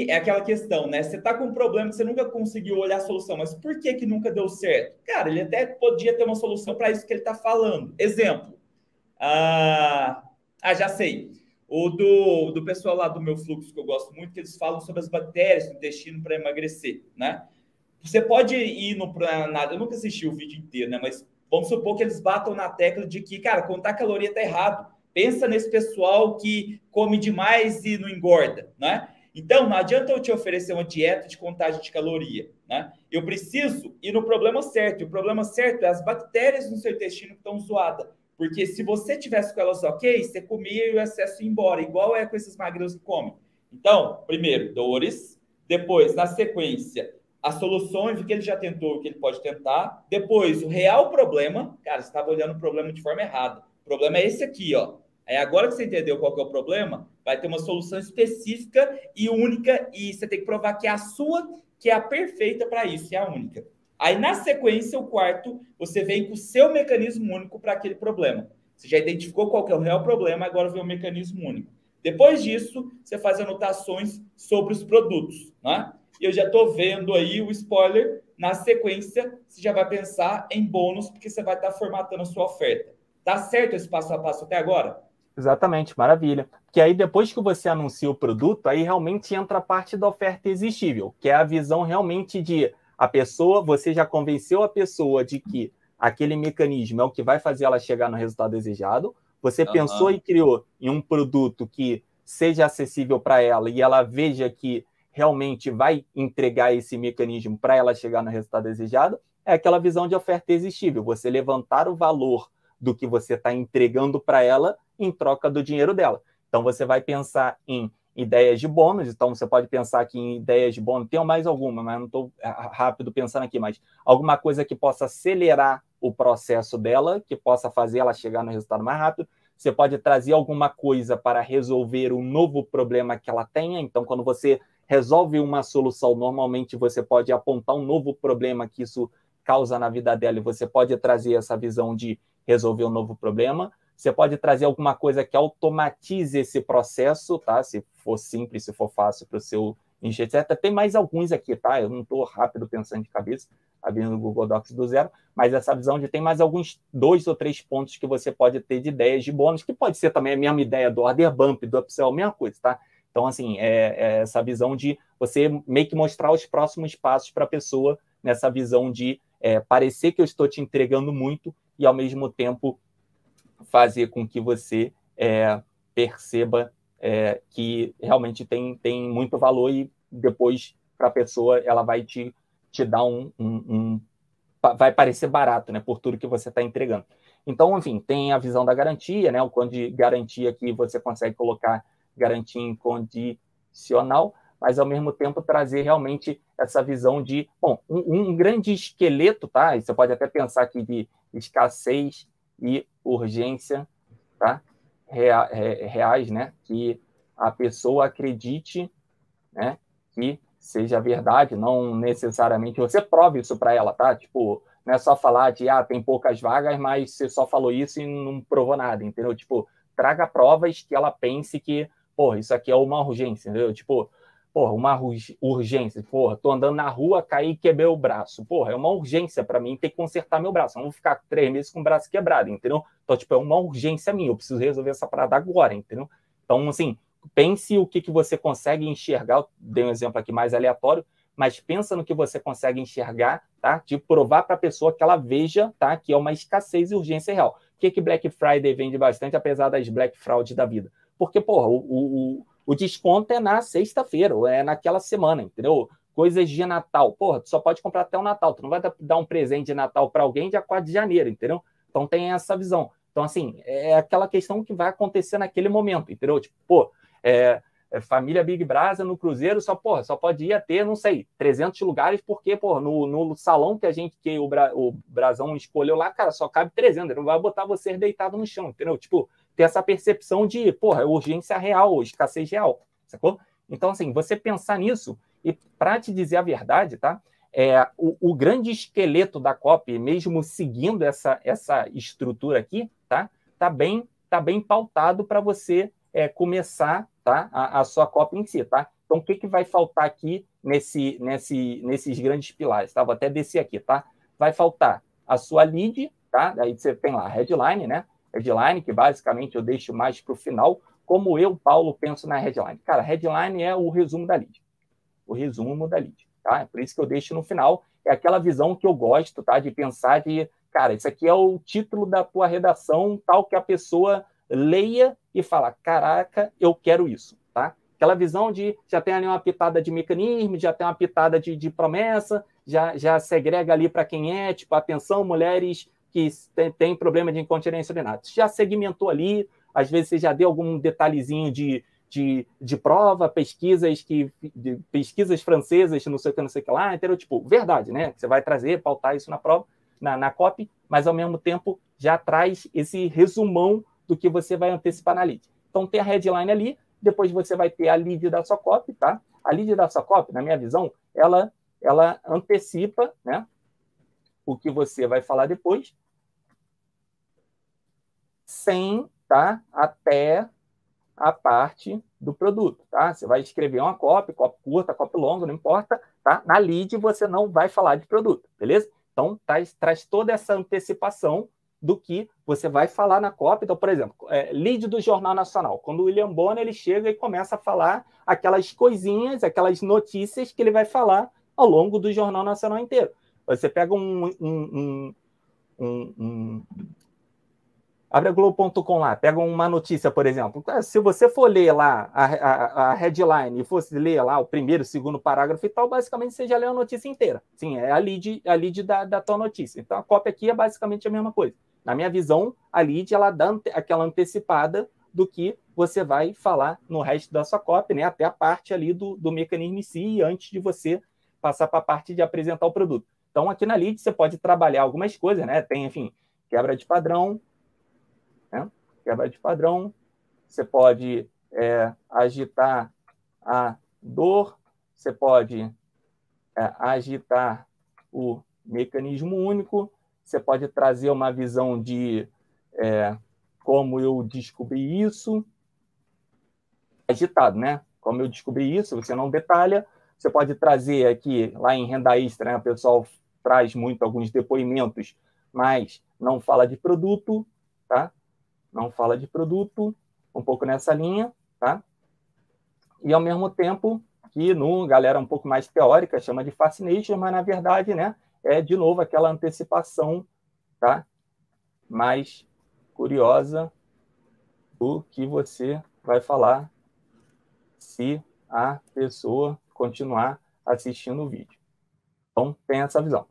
é aquela questão, né? Você tá com um problema que você nunca conseguiu olhar a solução, mas por que nunca deu certo? Cara, ele até podia ter uma solução para isso que ele tá falando. Exemplo. Já sei. O do pessoal lá do meu fluxo, que eu gosto muito, que eles falam sobre as bactérias do intestino para emagrecer, né? Você pode ir eu nunca assisti o vídeo inteiro, né? Mas vamos supor que eles batam na tecla de que, cara, contar caloria tá errado. Pensa nesse pessoal que come demais e não engorda, né? Então, não adianta eu te oferecer uma dieta de contagem de caloria, né? Eu preciso ir no problema certo. E o problema certo é as bactérias no seu intestino que estão zoadas. Porque se você tivesse com elas ok, você comia e o excesso ia embora. Igual é com esses magrelos que comem. Então, primeiro, dores. Depois, na sequência, as soluções, o que ele já tentou, o que ele pode tentar. Depois, o real problema. Cara, você estava olhando o problema de forma errada. O problema é esse aqui, ó. Aí agora que você entendeu qual que é o problema, vai ter uma solução específica e única, e você tem que provar que é a sua, que é a perfeita para isso, é a única. Aí, na sequência, o quarto, você vem com o seu mecanismo único para aquele problema. Você já identificou qual que é o real problema, agora vem o mecanismo único. Depois disso, você faz anotações sobre os produtos, né? E eu já estou vendo aí o spoiler. Na sequência, você já vai pensar em bônus, porque você vai estar formatando a sua oferta. Tá certo esse passo a passo até agora? Exatamente, maravilha. Porque aí depois que você anuncia o produto, aí realmente entra a parte da oferta irresistível, que é a visão realmente de a pessoa, você já convenceu a pessoa de que aquele mecanismo é o que vai fazer ela chegar no resultado desejado. Você pensou e criou em um produto que seja acessível para ela e ela veja que realmente vai entregar esse mecanismo para ela chegar no resultado desejado, é aquela visão de oferta irresistível. Você levantar o valor do que você está entregando para ela em troca do dinheiro dela. Então, você vai pensar em ideias de bônus. Então, você pode pensar aqui em ideias de bônus. Tem mais alguma, mas não estou rápido pensando aqui, mas alguma coisa que possa acelerar o processo dela, que possa fazer ela chegar no resultado mais rápido. Você pode trazer alguma coisa para resolver um novo problema que ela tenha. Então, quando você resolve uma solução, normalmente você pode apontar um novo problema que isso causa na vida dela e você pode trazer essa visão de resolver um novo problema. Você pode trazer alguma coisa que automatize esse processo, tá? Se for simples, se for fácil para o seu nicho, etc. Tem mais alguns aqui, tá? Eu não estou rápido pensando de cabeça, abrindo o Google Docs do zero, mas essa visão de tem mais alguns 2 ou 3 pontos que você pode ter de ideias de bônus, que pode ser também a mesma ideia do order bump, do upsell, a mesma coisa, tá? Então, assim, é essa visão de você meio que mostrar os próximos passos para a pessoa, nessa visão de parecer que eu estou te entregando muito e, ao mesmo tempo, fazer com que você perceba que realmente tem muito valor e depois, para a pessoa, ela vai te dar vai parecer barato, né, por tudo que você está entregando. Então, enfim, tem a visão da garantia, né, o quanto de garantia que você consegue colocar garantia incondicional, mas, ao mesmo tempo, trazer realmente essa visão de, bom, um grande esqueleto, tá? E você pode até pensar aqui de escassez e urgência, tá? Reais, né? Que a pessoa acredite, né? Que seja verdade, não necessariamente você prove isso para ela, tá? Tipo, não é só falar de, tem poucas vagas, mas você só falou isso e não provou nada, entendeu? Tipo, traga provas que ela pense que, porra, isso aqui é uma urgência, entendeu? Tipo, porra, uma urgência, porra, tô andando na rua, caí e quebrei o braço, porra, é uma urgência para mim ter que consertar meu braço, eu não vou ficar 3 meses com o braço quebrado, entendeu? Então, tipo, é uma urgência minha, eu preciso resolver essa parada agora, entendeu? Então, assim, pense o que você consegue enxergar, dei um exemplo aqui mais aleatório, mas pensa no que você consegue enxergar, tá? De provar para a pessoa que ela veja, tá? Que é uma escassez e urgência real. Por que Black Friday vende bastante, apesar das Black Fraud da vida? Porque, porra, o desconto é na sexta-feira, ou é naquela semana, entendeu? Coisas de Natal. Porra, tu só pode comprar até o Natal. Tu não vai dar um presente de Natal para alguém dia 4 de janeiro, entendeu? Então tem essa visão. Então, assim, é aquela questão que vai acontecer naquele momento, entendeu? Tipo, pô, família Big Brasa no Cruzeiro só pode ir a ter, não sei, 300 lugares, porque, porra, no salão que o Brasão escolheu lá, cara, só cabe 300, ele não vai botar você deitado no chão, entendeu? Tipo, ter essa percepção de, porra, urgência real, escassez real, sacou? Então, assim, você pensar nisso, e para te dizer a verdade, tá? O grande esqueleto da copy, mesmo seguindo essa estrutura aqui, tá? Tá bem pautado para você começar, tá? A sua copy em si, tá? Então, o que vai faltar aqui nesses grandes pilares, tá? Vou até descer aqui, tá? Vai faltar a sua lead, tá? Aí você tem lá a headline, né? Headline, que basicamente eu deixo mais para o final, como eu, Paulo, penso na headline. Cara, headline é o resumo da lead. O resumo da lead, tá? É por isso que eu deixo no final. É aquela visão que eu gosto, tá? De pensar de, cara, isso aqui é o título da tua redação, tal que a pessoa leia e fala, caraca, eu quero isso, tá? Aquela visão de já tem ali uma pitada de mecanismo, já tem uma pitada de promessa, já segrega ali para quem é, tipo, atenção, mulheres que tem problema de incontinência urinária. Já segmentou ali, às vezes você já deu algum detalhezinho de prova, pesquisas francesas, não sei o que lá, entendeu? Tipo, verdade, né? Você vai trazer, pautar isso na prova, na copy, mas ao mesmo tempo já traz esse resumão do que você vai antecipar na lead. Então tem a headline ali, depois você vai ter a lead da sua copy, tá? A lead da sua copy, na minha visão, ela antecipa, né, o que você vai falar depois, sem, tá, até a parte do produto, tá? Você vai escrever uma copy curta, copy longa, não importa, tá? Na lead você não vai falar de produto, beleza? Então traz toda essa antecipação do que você vai falar na copy. Então, por exemplo, lead do Jornal Nacional. Quando o William Bonner ele chega e começa a falar aquelas coisinhas, aquelas notícias que ele vai falar ao longo do Jornal Nacional inteiro. Você pega um Abre a Globo.com lá, pega uma notícia, por exemplo. Se você for ler lá a headline e fosse ler lá o primeiro, segundo parágrafo e tal, basicamente você já lê a notícia inteira. Sim, é a lead da tua notícia. Então, a cópia aqui é basicamente a mesma coisa. Na minha visão, a lead, ela dá aquela antecipada do que você vai falar no resto da sua cópia, né? Até a parte ali do mecanismo em si, antes de você passar para a parte de apresentar o produto. Então, aqui na lead, você pode trabalhar algumas coisas, né? Tem, enfim, quebra de padrão, né? Quebra de padrão, você pode agitar a dor, você pode agitar o mecanismo único, você pode trazer uma visão de como eu descobri isso, agitado, né? Como eu descobri isso, você não detalha, você pode trazer aqui, lá em renda extra, né? O pessoal traz muito alguns depoimentos, mas não fala de produto, tá? Não fala de produto, um pouco nessa linha, tá? E, ao mesmo tempo, que no galera um pouco mais teórica chama de fascination, mas, na verdade, né, é, de novo, aquela antecipação, tá? Mais curiosa do que você vai falar se a pessoa continuar assistindo o vídeo. Então, tem essa visão.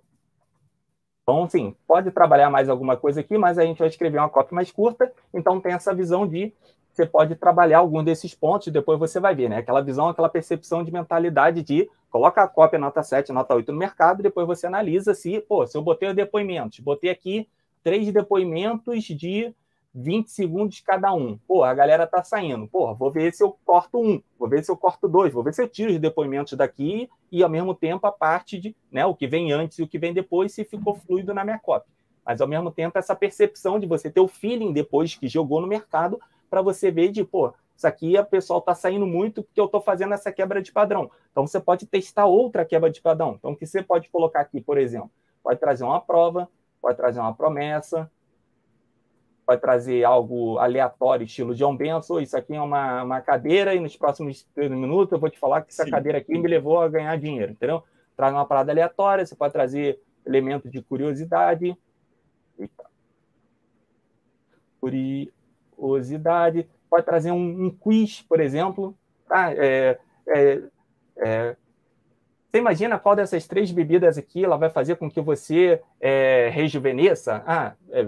Então, sim, pode trabalhar mais alguma coisa aqui, mas a gente vai escrever uma cópia mais curta, então tem essa visão de você pode trabalhar algum desses pontos, depois você vai ver, né? Aquela visão, aquela percepção de mentalidade de coloca a cópia nota 7, nota 8 no mercado, depois você analisa se, pô, se eu botei os depoimentos, botei aqui 3 depoimentos de 20 segundos cada um. Pô, a galera tá saindo. Pô, vou ver se eu corto um, vou ver se eu corto dois, vou ver se eu tiro os depoimentos daqui e, ao mesmo tempo, a parte de, né, o que vem antes e o que vem depois, se ficou fluido na minha cópia. Mas, ao mesmo tempo, essa percepção de você ter o feeling depois que jogou no mercado para você ver de, pô, isso aqui a pessoal tá saindo muito porque eu tô fazendo essa quebra de padrão. Então, você pode testar outra quebra de padrão. Então, o que você pode colocar aqui, por exemplo? Pode trazer uma prova, pode trazer uma promessa, pode trazer algo aleatório, estilo John Benson, isso aqui é uma cadeira e nos próximos 3 minutos eu vou te falar que essa cadeira aqui me levou a ganhar dinheiro, entendeu? Traz uma parada aleatória, você pode trazer elementos de curiosidade. Curiosidade. Pode trazer um quiz, por exemplo. Tá? Você imagina qual dessas 3 bebidas aqui ela vai fazer com que você rejuvenesça?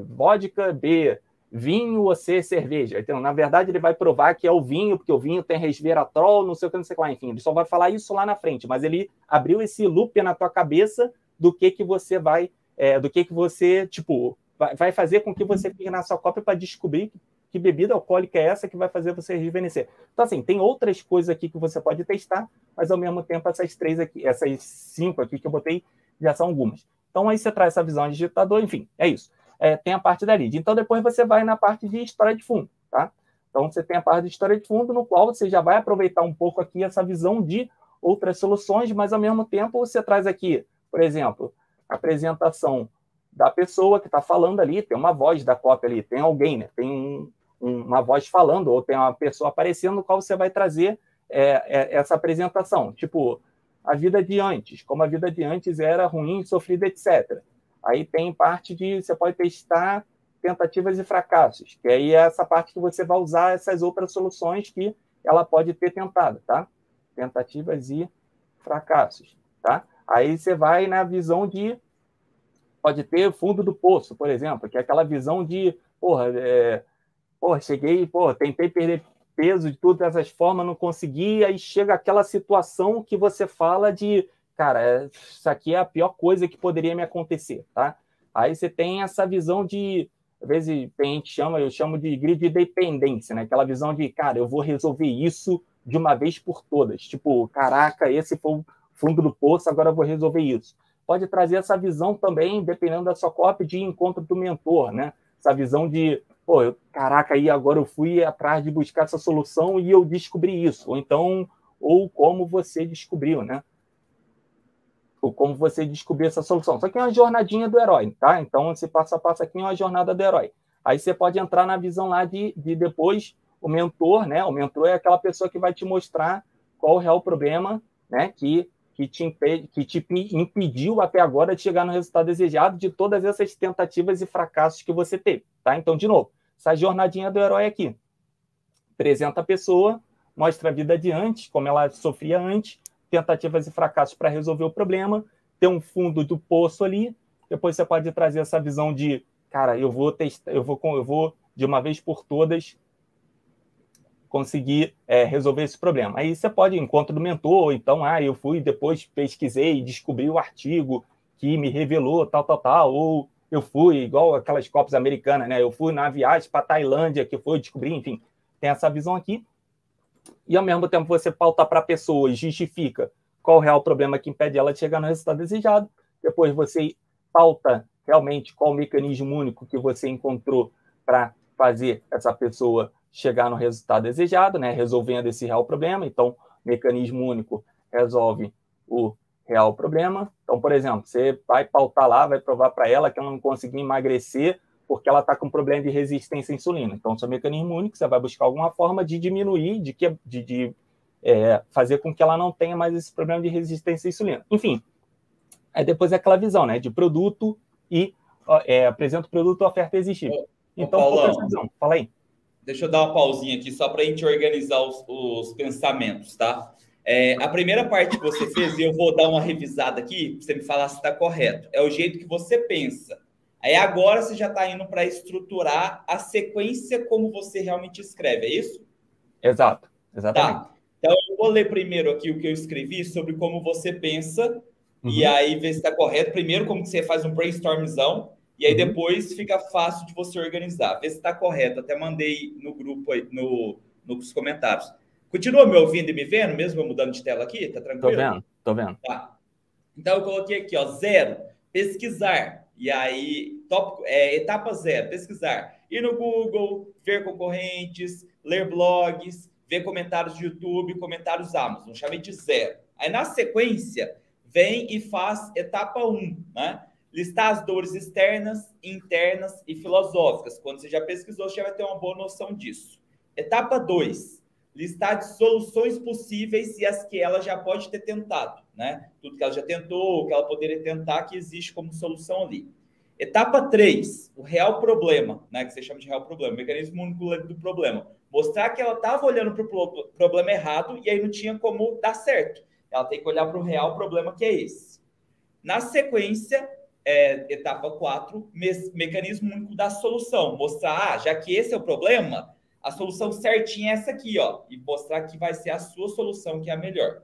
Vodka, B, vinho ou C, cerveja. Então, na verdade, ele vai provar que é o vinho, porque o vinho tem resveratrol, não sei o que, não sei o que lá. Enfim, ele só vai falar isso lá na frente, mas ele abriu esse loop na tua cabeça do que você vai, do que você, tipo, vai fazer com que você fique na sua cópia para descobrir que bebida alcoólica é essa que vai fazer você rejuvenescer. Então, assim, tem outras coisas aqui que você pode testar, mas, ao mesmo tempo, essas 3 aqui, essas 5 aqui que eu botei, já são algumas. Então, aí você traz essa visão de digitador, enfim, é isso. Tem a parte da lead. Então, depois você vai na parte de história de fundo, tá? Então, você tem a parte de história de fundo, no qual você já vai aproveitar um pouco aqui essa visão de outras soluções, mas, ao mesmo tempo, você traz aqui, por exemplo, a apresentação da pessoa que está falando ali, tem uma voz da cópia ali, tem alguém, né? Tem uma voz falando, ou tem uma pessoa aparecendo, no qual você vai trazer essa apresentação. Tipo, a vida de antes, como a vida de antes era ruim, sofrida, etc. Aí tem parte de, você pode testar tentativas e fracassos, que aí é essa parte que você vai usar essas outras soluções que ela pode ter tentado, tá? Tentativas e fracassos, tá? Aí você vai na visão de, pode ter fundo do poço, por exemplo, que é aquela visão de, cheguei, tentei perder peso de todas essas formas, não consegui, aí chega aquela situação que você fala de, cara, isso aqui é a pior coisa que poderia me acontecer, tá? Aí você tem essa visão de, às vezes eu chamo de grid de dependência, né? Aquela visão de, cara, eu vou resolver isso de uma vez por todas. Tipo, caraca, esse foi o fundo do poço, agora eu vou resolver isso. Pode trazer essa visão também, dependendo da sua cópia, de encontro do mentor, né? Essa visão de, caraca, aí agora eu fui atrás de buscar essa solução e eu descobri isso. Ou então, como você descobriu, né? Ou como você descobriu essa solução. Só que é uma jornadinha do herói, tá? Então, esse passo a passo aqui é uma jornada do herói. Aí você pode entrar na visão lá de depois o mentor, né? O mentor é aquela pessoa que vai te mostrar qual é o real problema, né? Que que te impediu até agora de chegar no resultado desejado de todas essas tentativas e fracassos que você teve, tá? Então, de novo, essa jornadinha do herói aqui. Apresenta a pessoa, mostra a vida de antes, como ela sofria antes, tentativas e fracassos para resolver o problema, ter um fundo do poço ali, depois você pode trazer essa visão de, cara, eu vou testar, eu vou de uma vez por todas conseguir resolver esse problema. Aí você pode, encontro do mentor, então, eu fui, depois pesquisei, descobri o artigo que me revelou tal, ou eu fui, igual aquelas copas americanas, né? Eu fui na viagem para Tailândia, que foi descobrir, enfim, tem essa visão aqui. E, ao mesmo tempo, você pauta para a pessoa e justifica qual o real problema que impede ela de chegar no resultado desejado. Depois você pauta realmente qual o mecanismo único que você encontrou para fazer essa pessoa chegar no resultado desejado, né? Resolvendo esse real problema. Então, mecanismo único resolve o real problema. Então, por exemplo, você vai pautar lá, vai provar para ela que ela não conseguiu emagrecer porque ela está com problema de resistência à insulina. Então, seu mecanismo único, você vai buscar alguma forma de diminuir, de fazer com que ela não tenha mais esse problema de resistência à insulina. Enfim, aí depois é aquela visão, né, de produto e apresenta o produto, oferta irresistível. Então, qual é essa visão? Fala aí. Deixa eu dar uma pausinha aqui só para a gente organizar os pensamentos, tá? A primeira parte que você fez, e eu vou dar uma revisada aqui, para você me falar se está correto, é o jeito que você pensa. Aí agora você já está indo para estruturar a sequência como você realmente escreve, é isso? Exato, exatamente. Tá. Então eu vou ler primeiro aqui o que eu escrevi sobre como você pensa, e aí ver se está correto. Primeiro, como que você faz um brainstormzão, e aí depois fica fácil de você organizar. Ver se está correto. Até mandei no grupo aí, nos comentários. Continua me ouvindo e me vendo, mesmo eu mudando de tela aqui? Tá tranquilo? Tô vendo. Tá. Então eu coloquei aqui, ó, 0, pesquisar. E aí, etapa 0, pesquisar. Ir no Google, ver concorrentes, ler blogs, ver comentários de YouTube, comentários Amazon. Chamei de 0. Aí na sequência, vem e faz etapa 1, né? Listar as dores externas, internas e filosóficas. Quando você já pesquisou, você já vai ter uma boa noção disso. Etapa 2, listar de soluções possíveis e as que ela já pode ter tentado, né? Tudo que ela já tentou, o que ela poderia tentar, que existe como solução ali. Etapa 3, o real problema, né? Que você chama de real problema, mecanismo único do problema. Mostrar que ela estava olhando para o problema errado e aí não tinha como dar certo. Ela tem que olhar para o real problema, que é esse. Na sequência, etapa 4, mecanismo único da solução. Mostrar, já que esse é o problema, a solução certinha é essa aqui, ó. E mostrar que vai ser a sua solução que é a melhor.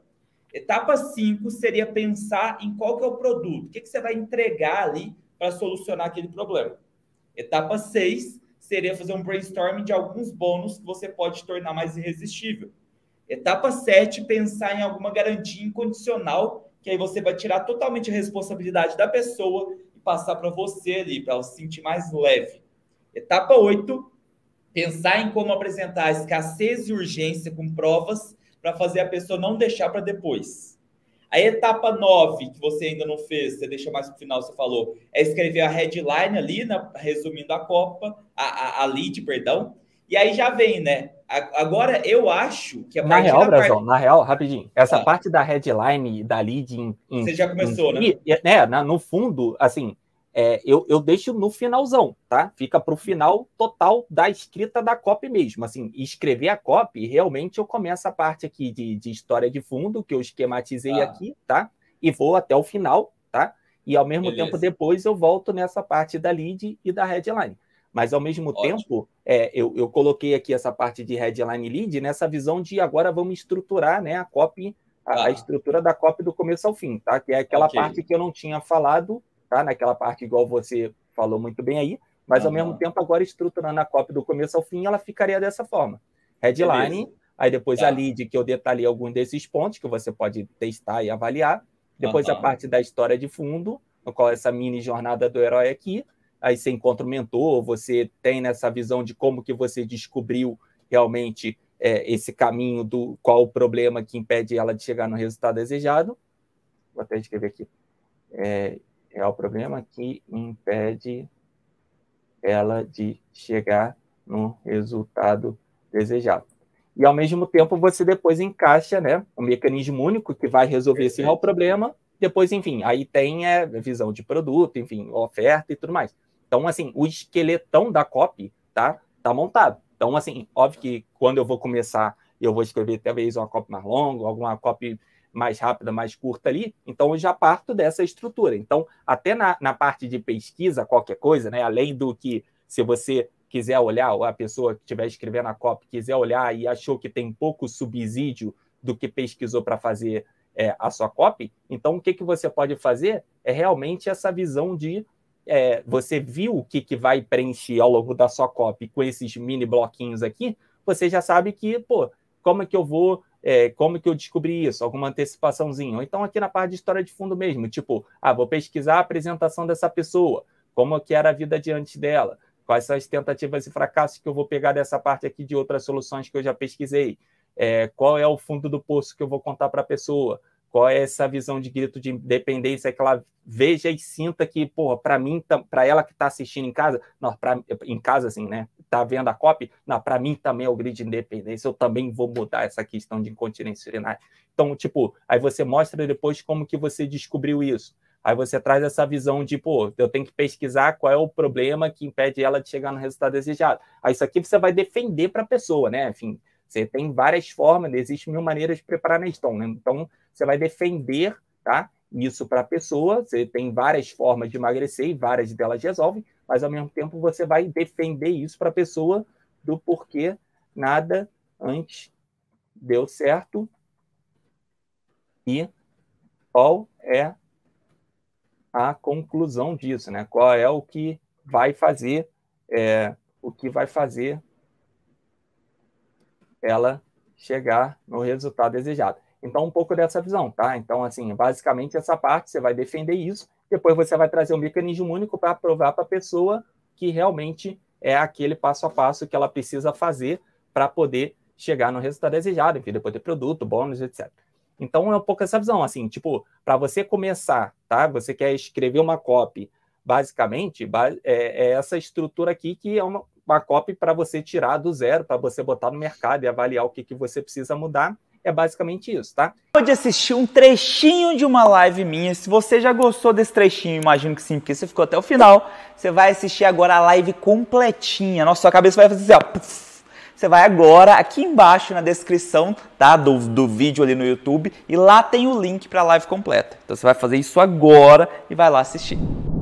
Etapa 5 seria pensar em qual que é o produto. O que você vai entregar ali para solucionar aquele problema. Etapa 6 seria fazer um brainstorming de alguns bônus que você pode tornar mais irresistível. Etapa 7, pensar em alguma garantia incondicional, que aí você vai tirar totalmente a responsabilidade da pessoa e passar para você ali, para ela se sentir mais leve. Etapa 8, pensar em como apresentar a escassez e urgência com provas para fazer a pessoa não deixar para depois. A etapa 9, que você ainda não fez, você deixa mais para o final, você falou, é escrever a headline ali, resumindo a Copa, a lead, perdão. E aí já vem, né? Agora eu acho que a na partir real, da Brasil, na real, rapidinho, essa Ah. parte da headline e da lead Você já começou, né? No fundo, assim, eu deixo no finalzão, tá? Fica pro final total da escrita da copy mesmo. Assim, escrever a copy, realmente eu começo a parte aqui de história de fundo, que eu esquematizei aqui, tá? E vou até o final, tá? E ao mesmo tempo, depois eu volto nessa parte da lead e da headline. Mas, ao mesmo tempo, eu coloquei aqui essa parte de headline lead nessa visão de agora vamos estruturar, né, a copy, a estrutura da copy do começo ao fim, tá? Que é aquela parte que eu não tinha falado, tá? Naquela parte igual você falou muito bem aí, mas, ao mesmo tempo, agora estruturando a copy do começo ao fim, ela ficaria dessa forma. Headline, aí depois a lead, que eu detalhei alguns desses pontos que você pode testar e avaliar. Depois a parte da história de fundo, no qual essa mini jornada do herói aqui. Aí você encontra o mentor, você tem nessa visão de como que você descobriu realmente esse caminho do qual o problema que impede ela de chegar no resultado desejado. Vou até escrever aqui. É o problema que impede ela de chegar no resultado desejado. e ao mesmo tempo você depois encaixa, né, um mecanismo único que vai resolver esse real problema. Depois, enfim, aí tem visão de produto, enfim, oferta e tudo mais. Então, assim, o esqueletão da copy tá montado. Então, assim, óbvio que quando eu vou começar, eu vou escrever talvez uma copy mais longa, alguma copy mais rápida, mais curta ali, então eu já parto dessa estrutura. Então, até na parte de pesquisa, qualquer coisa, né, além do que, se você quiser olhar, ou a pessoa que estiver escrevendo a copy quiser olhar e achou que tem pouco subsídio do que pesquisou para fazer a sua copy, então o que você pode fazer é realmente essa visão de você viu o que vai preencher ao longo da sua copy com esses mini bloquinhos aqui, você já sabe que, pô, como é que eu vou, como que eu descobri isso? Alguma antecipaçãozinha. Ou então aqui na parte de história de fundo mesmo, tipo, vou pesquisar a apresentação dessa pessoa, como que era a vida diante dela, quais são as tentativas e fracassos que eu vou pegar dessa parte aqui de outras soluções que eu já pesquisei, qual é o fundo do poço que eu vou contar para a pessoa, qual é essa visão de grito de independência que ela veja e sinta que, porra, para mim, para ela que está assistindo em casa, em casa assim, né, está vendo a copy, para mim também é o grito de independência, eu também vou mudar essa questão de incontinência urinária. Então, tipo, aí você mostra depois como que você descobriu isso. Aí você traz essa visão de, pô, eu tenho que pesquisar qual é o problema que impede ela de chegar no resultado desejado. Aí isso aqui você vai defender para a pessoa, né? Enfim, você tem várias formas, existem 1000 maneiras de preparar Neston, né? Então, você vai defender, tá, isso para a pessoa, você tem várias formas de emagrecer e várias delas resolvem, mas ao mesmo tempo você vai defender isso para a pessoa do porquê nada antes deu certo e qual é a conclusão disso, né? Qual é o que vai fazer, ela chegar no resultado desejado. Então, um pouco dessa visão, tá? Então, assim, basicamente essa parte, você vai defender isso, depois você vai trazer um mecanismo único para provar para a pessoa que realmente é aquele passo a passo que ela precisa fazer para poder chegar no resultado desejado, enfim, depois ter produto, bônus, etc. Então, é um pouco essa visão, assim, tipo, para você começar, tá? Você quer escrever uma copy, basicamente, é essa estrutura aqui que é uma copy para você tirar do zero, para você botar no mercado e avaliar o que você precisa mudar. É basicamente isso, tá? Pode assistir um trechinho de uma live minha. Se você já gostou desse trechinho, imagino que sim, porque você ficou até o final, você vai assistir agora a live completinha. Nossa, sua cabeça vai fazer assim, ó. Puff. Você vai agora aqui embaixo na descrição, tá, do vídeo ali no YouTube, e lá tem o link para a live completa. Então você vai fazer isso agora e vai lá assistir.